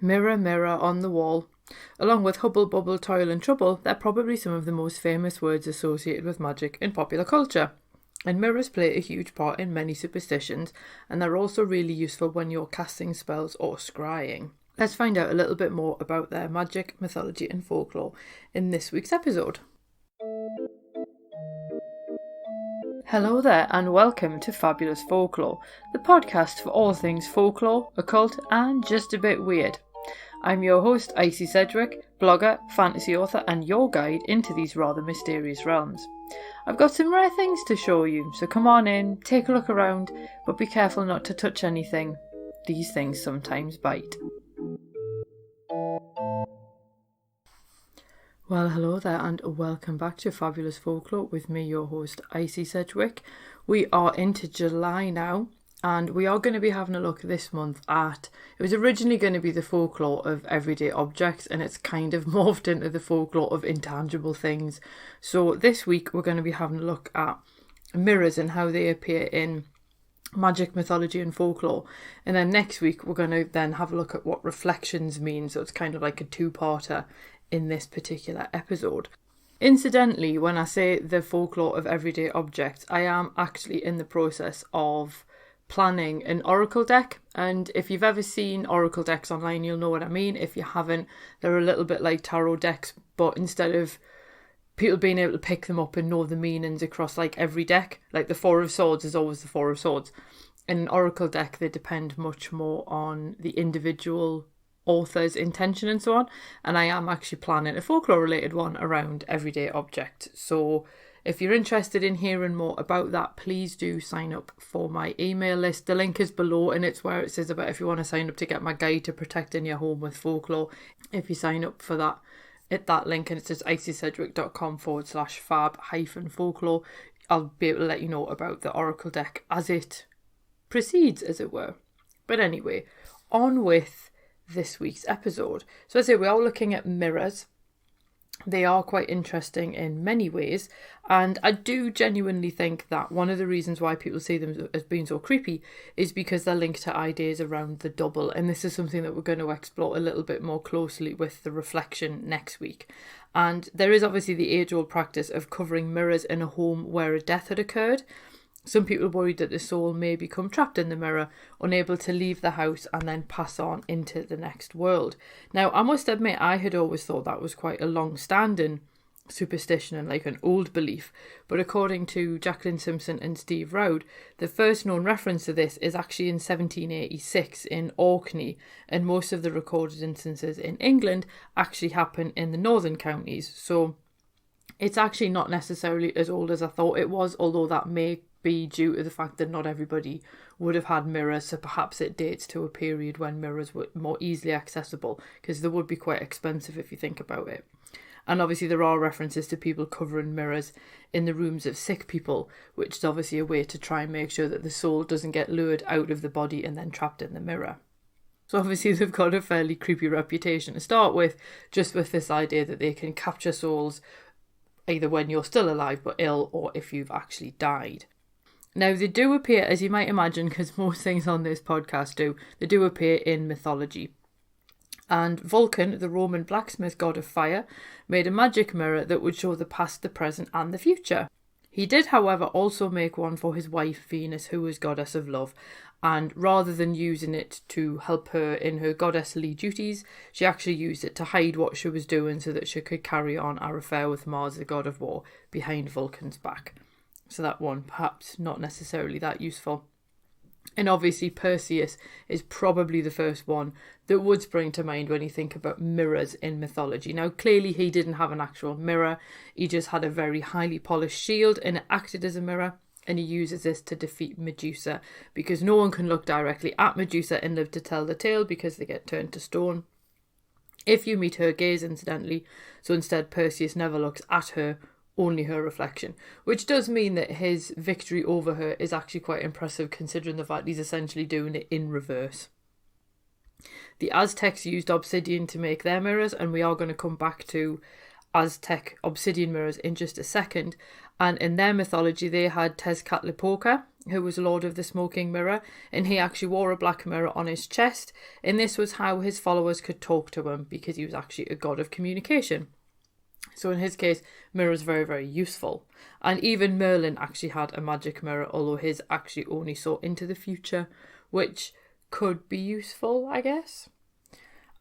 Mirror, mirror on the wall. Along with hubble, bubble, toil and trouble, they're probably some of the most famous words associated with magic in popular culture. And mirrors play a huge part in many superstitions, and they're also really useful when you're casting spells or scrying. Let's find out a little bit more about their magic, mythology and folklore in this week's episode. Hello there and welcome to Fabulous Folklore, the podcast for all things folklore, occult and just a bit weird. I'm your host, Icy Sedgwick, blogger, fantasy author and your guide into these rather mysterious realms. I've got some rare things to show you, so come on in, take a look around, but be careful not to touch anything. These things sometimes bite. Well, hello there and welcome back to Fabulous Folklore with me, your host, Icy Sedgwick. We are into July now, and we are going to be having a look this month at, it was originally going to be the folklore of everyday objects, and it's kind of morphed into the folklore of intangible things. So this week we're going to be having a look at mirrors and how they appear in magic, mythology and folklore. And then next week we're going to then have a look at what reflections mean. So it's kind of like a two-parter in this particular episode. Incidentally, when I say the folklore of everyday objects, I am actually in the process of planning an oracle deck, and if you've ever seen oracle decks online you'll know what I mean. If you haven't, they're a little bit like tarot decks, but instead of people being able to pick them up and know the meanings across like every deck, like the Four of Swords is always the Four of Swords, in an oracle deck they depend much more on the individual author's intention and so on, and I am actually planning a folklore related one around everyday objects. So if you're interested in hearing more about that, please do sign up for my email list. The link is below, and it's where it says about if you want to sign up to get my guide to protecting your home with folklore. If you sign up for that, hit that link and it says icysedgwick.com/fab-folklore. I'll be able to let you know about the oracle deck as it proceeds, as it were. But anyway, on with this week's episode. So I say we are looking at mirrors. They are quite interesting in many ways, and I do genuinely think that one of the reasons why people see them as being so creepy is because they're linked to ideas around the double, and this is something that we're going to explore a little bit more closely with the reflection next week. And there is obviously the age-old practice of covering mirrors in a home where a death had occurred. Some people worried that the soul may become trapped in the mirror, unable to leave the house and then pass on into the next world. Now, I must admit, I had always thought that was quite a long-standing superstition and like an old belief. But according to Jacqueline Simpson and Steve Roud, the first known reference to this is actually in 1786 in Orkney, and most of the recorded instances in England actually happen in the northern counties. So it's actually not necessarily as old as I thought it was, although that may be due to the fact that not everybody would have had mirrors, so perhaps it dates to a period when mirrors were more easily accessible, because they would be quite expensive if you think about it. And obviously there are references to people covering mirrors in the rooms of sick people, which is obviously a way to try and make sure that the soul doesn't get lured out of the body and then trapped in the mirror. So obviously they've got a fairly creepy reputation to start with, just with this idea that they can capture souls either when you're still alive but ill, or if you've actually died. Now, they do appear, as you might imagine, because most things on this podcast do, they do appear in mythology. And Vulcan, the Roman blacksmith god of fire, made a magic mirror that would show the past, the present and the future. He did, however, also make one for his wife Venus, who was goddess of love, and rather than using it to help her in her goddessly duties, she actually used it to hide what she was doing so that she could carry on her affair with Mars, the god of war, behind Vulcan's back. So that one, perhaps not necessarily that useful. And obviously Perseus is probably the first one that would spring to mind when you think about mirrors in mythology. Now, clearly he didn't have an actual mirror. He just had a very highly polished shield and it acted as a mirror. And he uses this to defeat Medusa, because no one can look directly at Medusa and live to tell the tale because they get turned to stone if you meet her gaze, incidentally. So instead Perseus never looks at her, only her reflection, which does mean that his victory over her is actually quite impressive considering the fact he's essentially doing it in reverse. The Aztecs used obsidian to make their mirrors, and we are going to come back to Aztec obsidian mirrors in just a second. And in their mythology they had Tezcatlipoca, who was Lord of the Smoking Mirror, and he actually wore a black mirror on his chest, and this was how his followers could talk to him, because he was actually a god of communication. So in his case, mirrors very, very useful. And even Merlin actually had a magic mirror, although his actually only saw into the future, which could be useful, I guess.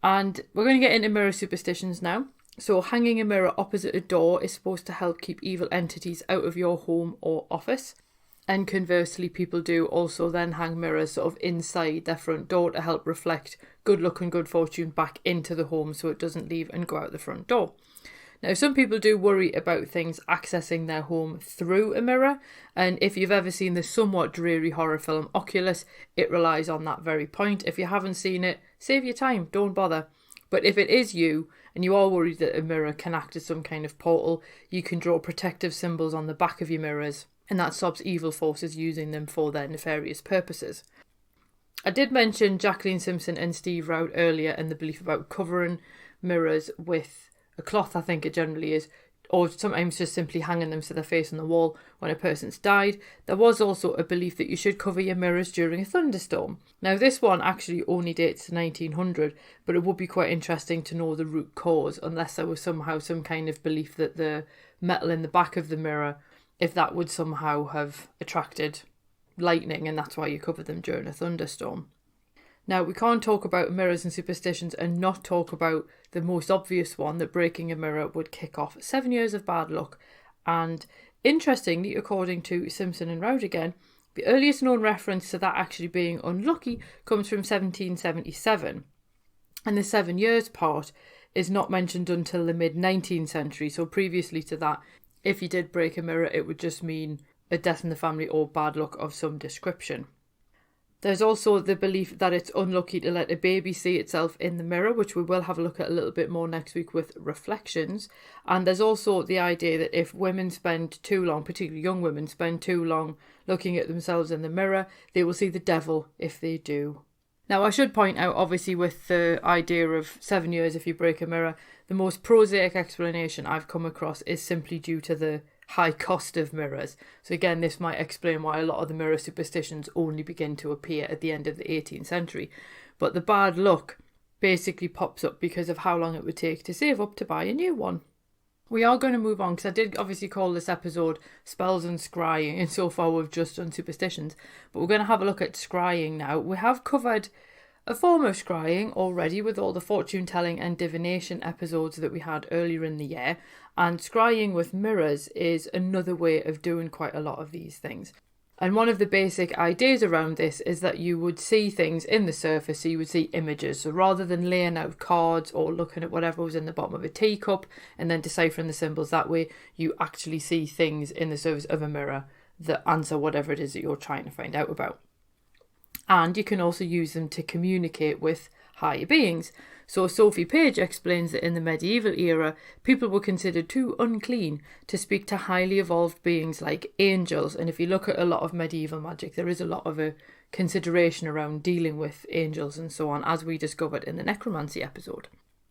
And we're going to get into mirror superstitions now. So hanging a mirror opposite a door is supposed to help keep evil entities out of your home or office. And conversely, people do also then hang mirrors sort of inside their front door to help reflect good luck and good fortune back into the home so it doesn't leave and go out the front door. Now, some people do worry about things accessing their home through a mirror, and if you've ever seen the somewhat dreary horror film Oculus, it relies on that very point. If you haven't seen it, save your time, don't bother. But if it is you, and you are worried that a mirror can act as some kind of portal, you can draw protective symbols on the back of your mirrors, and that stops evil forces using them for their nefarious purposes. I did mention Jacqueline Simpson and Steve Rout earlier, and the belief about covering mirrors with a cloth, I think it generally is, or sometimes just simply hanging them so they're facing the wall when a person's died. There was also a belief that you should cover your mirrors during a thunderstorm. Now this one actually only dates to 1900, but it would be quite interesting to know the root cause, unless there was somehow some kind of belief that the metal in the back of the mirror, if that would somehow have attracted lightning, and that's why you cover them during a thunderstorm. Now, we can't talk about mirrors and superstitions and not talk about the most obvious one, that breaking a mirror would kick off 7 years of bad luck. And interestingly, according to Simpson and Rout again, the earliest known reference to that actually being unlucky comes from 1777. And the 7 years part is not mentioned until the mid-19th century. So previously to that, if you did break a mirror, it would just mean a death in the family or bad luck of some description. There's also the belief that it's unlucky to let a baby see itself in the mirror, which we will have a look at a little bit more next week with reflections. And there's also the idea that if women spend too long, particularly young women, spend too long looking at themselves in the mirror, they will see the devil if they do. Now, I should point out, obviously, with the idea of 7 years if you break a mirror, the most prosaic explanation I've come across is simply due to the high cost of mirrors. So again, this might explain why a lot of the mirror superstitions only begin to appear at the end of the 18th century. But the bad luck basically pops up because of how long it would take to save up to buy a new one. We are going to move on, because I did obviously call this episode Spells and Scrying, and so far we've just done superstitions. But we're going to have a look at scrying now. We have covered a form of scrying already with all the fortune telling and divination episodes that we had earlier in the year, and scrying with mirrors is another way of doing quite a lot of these things. And one of the basic ideas around this is that you would see things in the surface, so you would see images. So rather than laying out cards or looking at whatever was in the bottom of a teacup and then deciphering the symbols that way, you actually see things in the surface of a mirror that answer whatever it is that you're trying to find out about. And you can also use them to communicate with higher beings. So Sophie Page explains that in the medieval era, people were considered too unclean to speak to highly evolved beings like angels. And if you look at a lot of medieval magic, there is a lot of a consideration around dealing with angels and so on, as we discovered in the necromancy episode.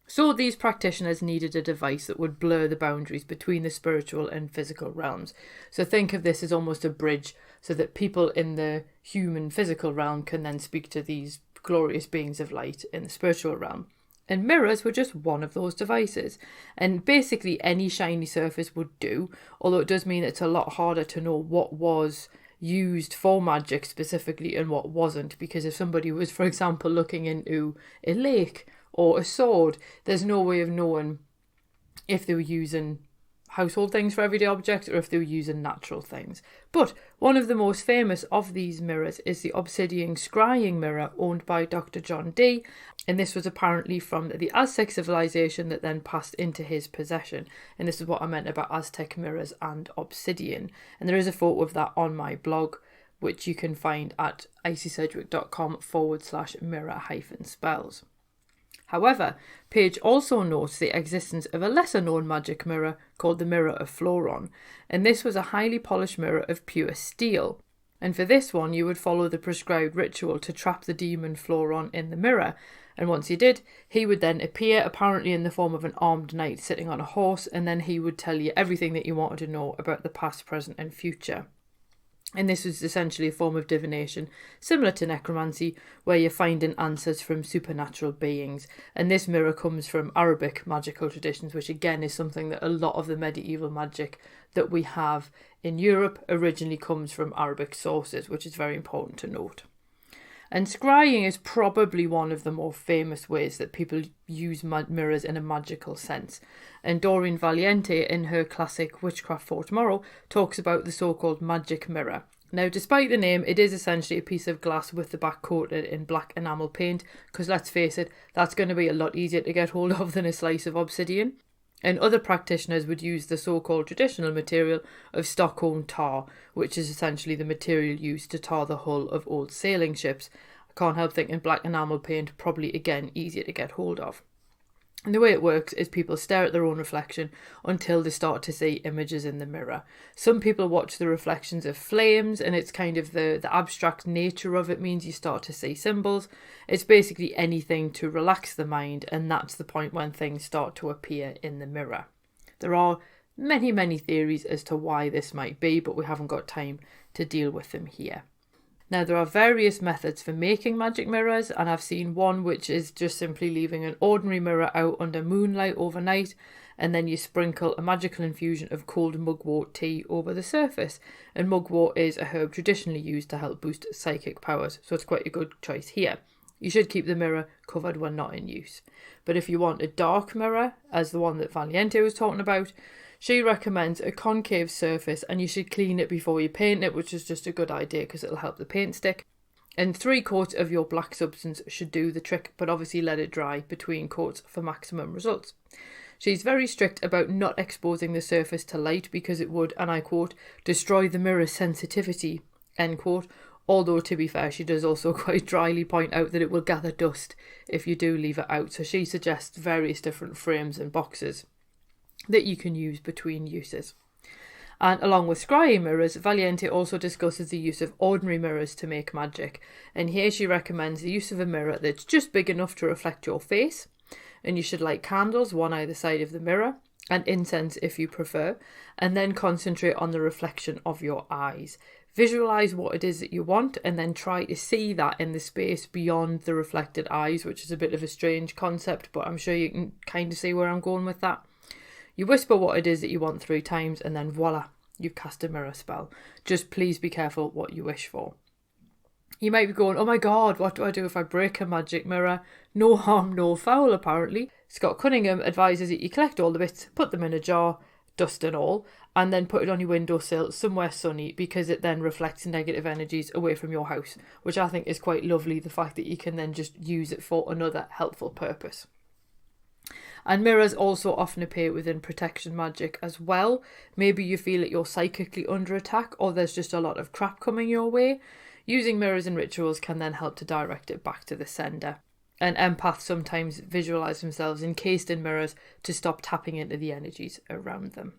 So these practitioners needed a device that would blur the boundaries between the spiritual and physical realms. So think of this as almost a bridge, so that people in the human physical realm can then speak to these glorious beings of light in the spiritual realm. And mirrors were just one of those devices. And basically any shiny surface would do, although it does mean it's a lot harder to know what was used for magic specifically and what wasn't. Because if somebody was, for example, looking into a lake or a sword, there's no way of knowing if they were using household things for everyday objects or if they were using natural things. But one of the most famous of these mirrors is the obsidian scrying mirror owned by Dr. John Dee, and this was apparently from the Aztec civilization that then passed into his possession. And this is what I meant about Aztec mirrors and obsidian. And there is a photo of that on my blog, which you can find at icysedgwick.com/mirror-spells. However, Page also notes the existence of a lesser-known magic mirror called the Mirror of Floron, and this was a highly polished mirror of pure steel. And for this one, you would follow the prescribed ritual to trap the demon Floron in the mirror, and once you did, he would then appear, apparently in the form of an armed knight sitting on a horse, and then he would tell you everything that you wanted to know about the past, present and future. And this is essentially a form of divination, similar to necromancy, where you're finding answers from supernatural beings. And this mirror comes from Arabic magical traditions, which again is something that a lot of the medieval magic that we have in Europe originally comes from Arabic sources, which is very important to note. And scrying is probably one of the more famous ways that people use mirrors in a magical sense. And Doreen Valiente, in her classic Witchcraft for Tomorrow, talks about the so-called magic mirror. Now, despite the name, it is essentially a piece of glass with the back coated in black enamel paint, because let's face it, that's going to be a lot easier to get hold of than a slice of obsidian. And other practitioners would use the so-called traditional material of Stockholm tar, which is essentially the material used to tar the hull of old sailing ships. I can't help thinking black enamel paint, probably again easier to get hold of. And the way it works is people stare at their own reflection until they start to see images in the mirror. Some people watch the reflections of flames, and it's kind of the abstract nature of it means you start to see symbols. It's basically anything to relax the mind, and that's the point when things start to appear in the mirror. There are many theories as to why this might be, but we haven't got time to deal with them here. Now, there are various methods for making magic mirrors, and I've seen one which is just simply leaving an ordinary mirror out under moonlight overnight, and then you sprinkle a magical infusion of cold mugwort tea over the surface. And mugwort is a herb traditionally used to help boost psychic powers, so it's quite a good choice here. You should keep the mirror covered when not in use. But if you want a dark mirror, as the one that Valiente was talking about, she recommends a concave surface, and you should clean it before you paint it, which is just a good idea because it'll help the paint stick. And 3 coats of your black substance should do the trick, but obviously let it dry between coats for maximum results. She's very strict about not exposing the surface to light because it would, and I quote, destroy the mirror's sensitivity, end quote. Although, to be fair, she does also quite dryly point out that it will gather dust if you do leave it out. So she suggests various different frames and boxes that you can use between uses. And along with scrying mirrors, Valiente also discusses the use of ordinary mirrors to make magic. And here she recommends the use of a mirror that's just big enough to reflect your face. And you should light candles, one either side of the mirror, and incense if you prefer, and then concentrate on the reflection of your eyes. Visualize what it is that you want, and then try to see that in the space beyond the reflected eyes, which is a bit of a strange concept, but I'm sure you can kind of see where I'm going with that. You whisper what it is that you want 3 times, and then voila, you've cast a mirror spell. Just please be careful what you wish for. You might be going, oh my god, what do I do if I break a magic mirror? No harm, no foul, apparently. Scott Cunningham advises that you collect all the bits, put them in a jar, dust and all, and then put it on your windowsill somewhere sunny, because it then reflects negative energies away from your house, which I think is quite lovely, the fact that you can then just use it for another helpful purpose. And mirrors also often appear within protection magic as well. Maybe you feel that you're psychically under attack, or there's just a lot of crap coming your way. Using mirrors in rituals can then help to direct it back to the sender. And empaths sometimes visualise themselves encased in mirrors to stop tapping into the energies around them.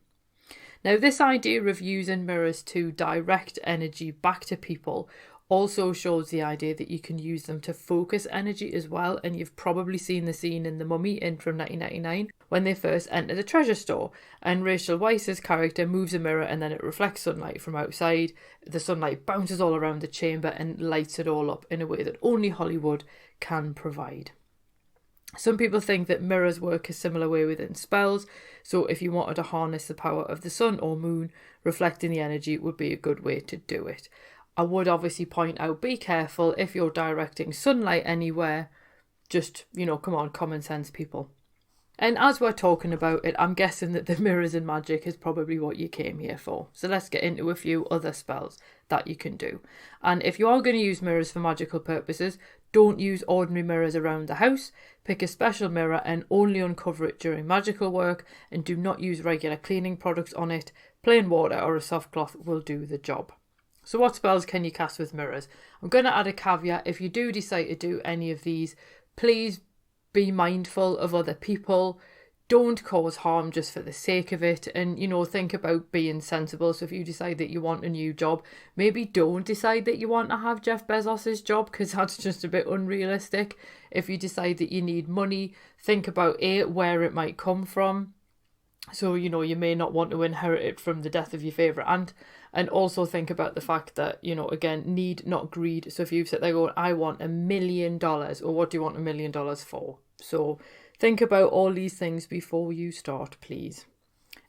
Now, this idea of using mirrors to direct energy back to people also shows the idea that you can use them to focus energy as well. And you've probably seen the scene in The Mummy from 1999 when they first enter the treasure store, and Rachel Weisz's character moves a mirror and then it reflects sunlight from outside. The sunlight bounces all around the chamber and lights it all up in a way that only Hollywood can provide. Some people think that mirrors work a similar way within spells, so if you wanted to harness the power of the sun or moon, reflecting the energy would be a good way to do it. I would obviously point out, be careful if you're directing sunlight anywhere. Just, come on, common sense, people. And as we're talking about it, I'm guessing that the mirrors in magic is probably what you came here for. So let's get into a few other spells that you can do. And if you are going to use mirrors for magical purposes, don't use ordinary mirrors around the house. Pick a special mirror and only uncover it during magical work, and do not use regular cleaning products on it. Plain water or a soft cloth will do the job. So what spells can you cast with mirrors? I'm going to add a caveat. If you do decide to do any of these, please be mindful of other people. Don't cause harm just for the sake of it, and think about being sensible. So if you decide that you want a new job, maybe don't decide that you want to have Jeff Bezos's job, because that's just a bit unrealistic. If you decide that you need money, think about where it might come from. So, you may not want to inherit it from the death of your favourite aunt. And also think about the fact that, again, need, not greed. So if you sit there going, I want $1 million, or what do you want $1 million for? So think about all these things before you start, please.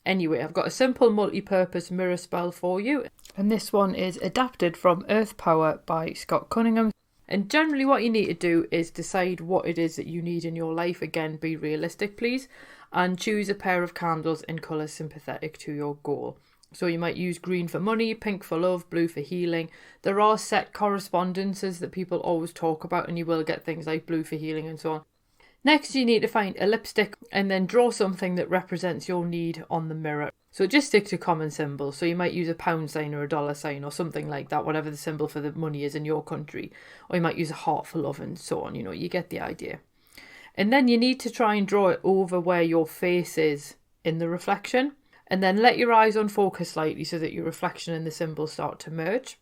Anyway, I've got a simple multi-purpose mirror spell for you. And this one is adapted from Earth Power by Scott Cunningham. And generally what you need to do is decide what it is that you need in your life. Again, be realistic, please. And choose a pair of candles in colours sympathetic to your goal. So you might use green for money, pink for love, blue for healing. There are set correspondences that people always talk about, and you will get things like blue for healing and so on. Next, you need to find a lipstick and then draw something that represents your need on the mirror. So just stick to common symbols. So you might use a pound sign or a dollar sign or something like that, whatever the symbol for the money is in your country. Or you might use a heart for love and so on. You get the idea. And then you need to try and draw it over where your face is in the reflection. And then let your eyes unfocus slightly so that your reflection and the symbols start to merge.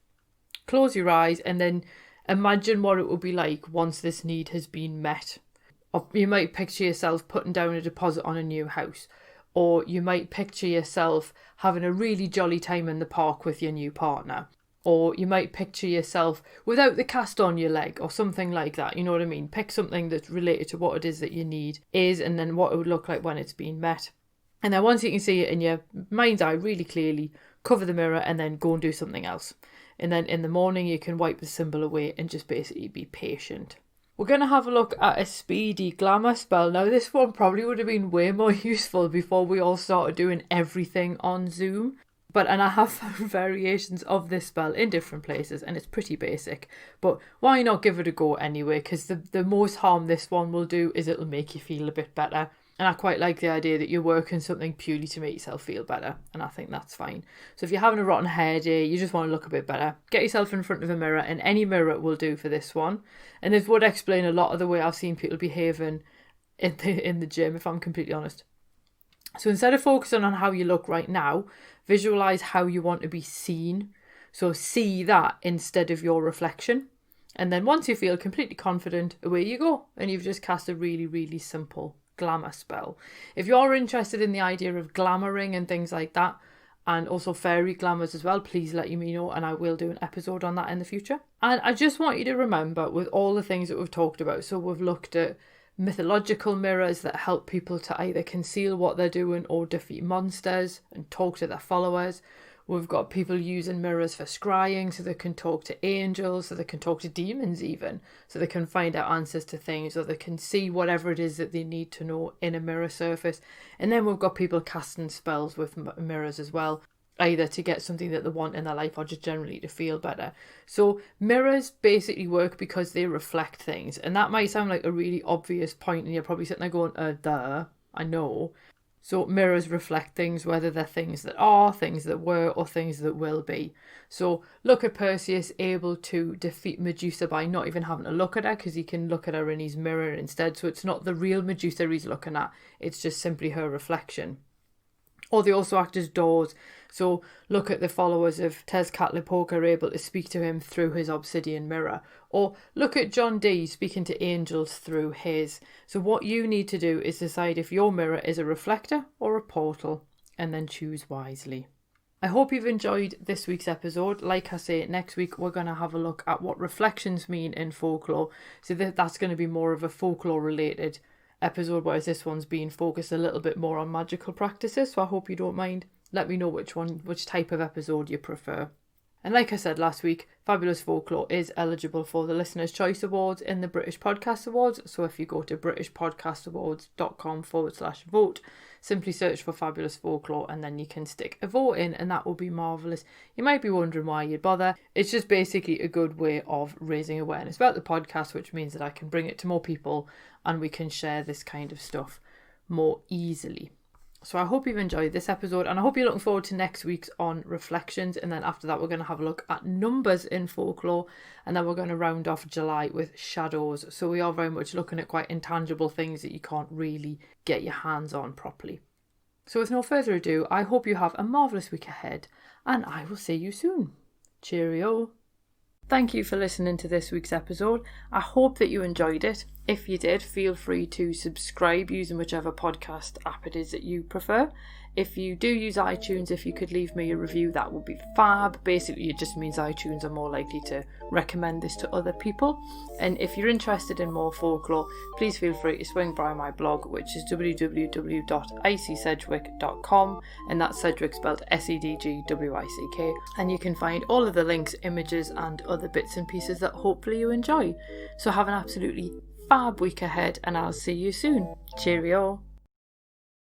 Close your eyes and then imagine what it will be like once this need has been met. Or you might picture yourself putting down a deposit on a new house. Or you might picture yourself having a really jolly time in the park with your new partner. Or you might picture yourself without the cast on your leg or something like that. You know what I mean? Pick something that's related to what it is that you need is, and then what it would look like when it's been met. And then once you can see it in your mind's eye really clearly, cover the mirror and then go and do something else. And then in the morning you can wipe the symbol away and just basically be patient. We're going to have a look at a speedy glamour spell. Now this one probably would have been way more useful before we all started doing everything on Zoom. And I have found variations of this spell in different places and it's pretty basic. But why not give it a go anyway? Because the most harm this one will do is it'll make you feel a bit better. And I quite like the idea that you're working something purely to make yourself feel better. And I think that's fine. So if you're having a rotten hair day, you just want to look a bit better, get yourself in front of a mirror, and any mirror will do for this one. And this would explain a lot of the way I've seen people behaving in the gym, if I'm completely honest. So instead of focusing on how you look right now, visualise how you want to be seen. So see that instead of your reflection. And then once you feel completely confident, away you go. And you've just cast a really, really simple glamour spell. If you're interested in the idea of glamouring and things like that, and also fairy glamours as well, please let me know and I will do an episode on that in the future. And I just want you to remember with all the things that we've talked about, so we've looked at mythological mirrors that help people to either conceal what they're doing or defeat monsters and talk to their followers. We've got people using mirrors for scrying, so they can talk to angels, so they can talk to demons even, so they can find out answers to things, or they can see whatever it is that they need to know in a mirror surface. And then we've got people casting spells with mirrors as well, either to get something that they want in their life or just generally to feel better. So mirrors basically work because they reflect things. And that might sound like a really obvious point, and you're probably sitting there going, duh, I know. So mirrors reflect things, whether they're things that are, things that were, or things that will be. So look at Perseus able to defeat Medusa by not even having to look at her, because he can look at her in his mirror instead. So it's not the real Medusa he's looking at, it's just simply her reflection. Or they also act as doors. So look at the followers of Tezcatlipoca able to speak to him through his obsidian mirror. Or look at John Dee speaking to angels through his. So what you need to do is decide if your mirror is a reflector or a portal, and then choose wisely. I hope you've enjoyed this week's episode. Like I say, next week we're going to have a look at what reflections mean in folklore. So that's going to be more of a folklore related episode, whereas this one's being focused a little bit more on magical practices, so I hope you don't mind. Let me know which type of episode you prefer. And like I said last week, Fabulous Folklore is eligible for the Listener's Choice Awards in the British Podcast Awards. So if you go to britishpodcastawards.com/vote, simply search for Fabulous Folklore and then you can stick a vote in, and that will be marvellous. You might be wondering why you'd bother. It's just basically a good way of raising awareness about the podcast, which means that I can bring it to more people and we can share this kind of stuff more easily. So I hope you've enjoyed this episode, and I hope you're looking forward to next week's on reflections, and then after that we're going to have a look at numbers in folklore, and then we're going to round off July with shadows. So we are very much looking at quite intangible things that you can't really get your hands on properly. So with no further ado, I hope you have a marvellous week ahead, and I will see you soon. Cheerio. Thank you for listening to this week's episode. I hope that you enjoyed it. If you did, feel free to subscribe using whichever podcast app it is that you prefer. If you do use iTunes, if you could leave me a review, that would be fab. Basically, it just means iTunes are more likely to recommend this to other people. And if you're interested in more folklore, please feel free to swing by my blog, which is www.icsedgwick.com, and that's Sedgwick spelled Sedgwick. And you can find all of the links, images, and other bits and pieces that hopefully you enjoy. So have an absolutely fab week ahead, and I'll see you soon. Cheerio.